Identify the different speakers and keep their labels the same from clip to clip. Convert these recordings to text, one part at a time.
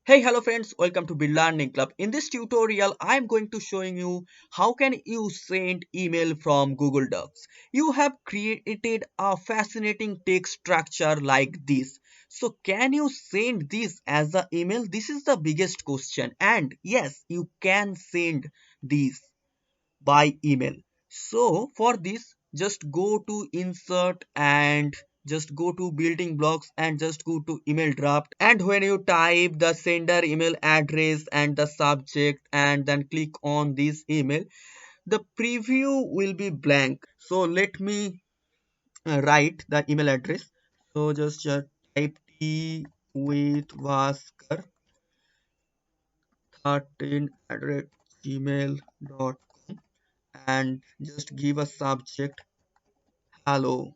Speaker 1: Hey, hello friends, welcome to Build Learning Club. In this tutorial, I'm going to showing you how can you send email from Google Docs. You have created a fascinating text structure like this. So can you send this as an email? This is the biggest question. And yes, you can send this by email. So for this, just go to insert and just go to building blocks and just go to email draft, and when you type the sender email address and the subject and then click on this email, the preview will be blank. So let me write the email address. So just type t with Vaskar 13 at gmail.com and just give a subject hello,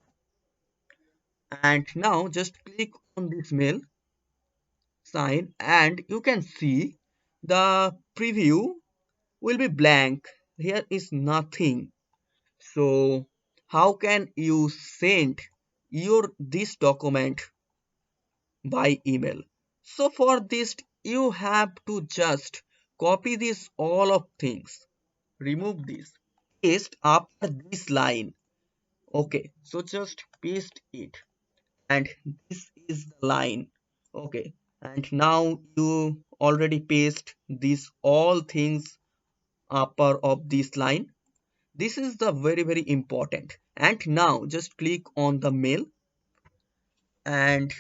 Speaker 1: and now just click on this mail sign and you can see the preview will be blank. Here is nothing. So how can you send your this document by email? So for this you have to just copy this all of things, remove this, paste up this line. Okay, so just paste it, and this is the line. Okay, and now you already paste these all things upper of this line. This is the very important. And now just click on the mail, and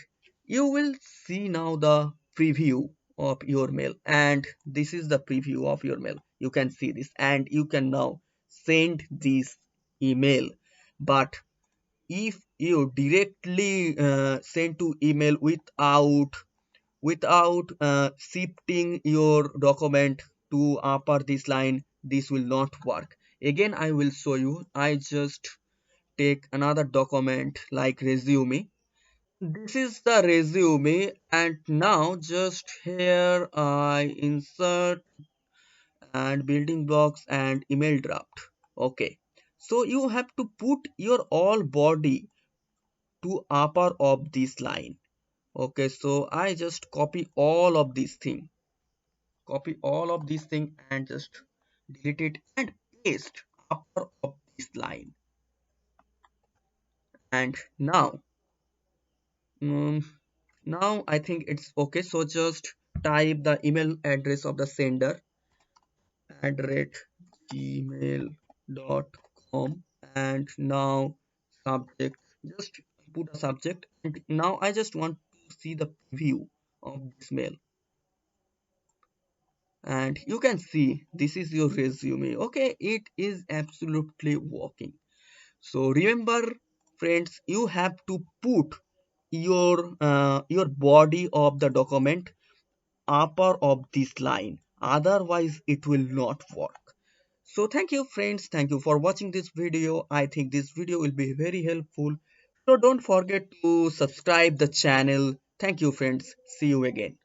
Speaker 1: you will see now the preview of your mail, and this is the preview of your mail. You can see this and you can now send this email. But if you directly send to email without shifting your document to upper this line, this will not work. Again, I will show you. I just take another document like resume. This is the resume, and now just here I insert and building blocks and email draft. Okay, so you have to put your all body to upper of this line. Okay, so I just copy all of these thing and just delete it and paste upper of this line. And um, now I think it's okay. So just type the email address of the sender at gmail.com, and now subject, just put a subject, and now I just want to see the preview of this mail, and you can see this is your resume. Okay, it is absolutely working. So remember friends, you have to put your body of the document upper of this line, otherwise it will not work. So thank you friends, thank you for watching this video. I think this video will be very helpful. So don't forget to subscribe the channel. Thank you friends, see you again.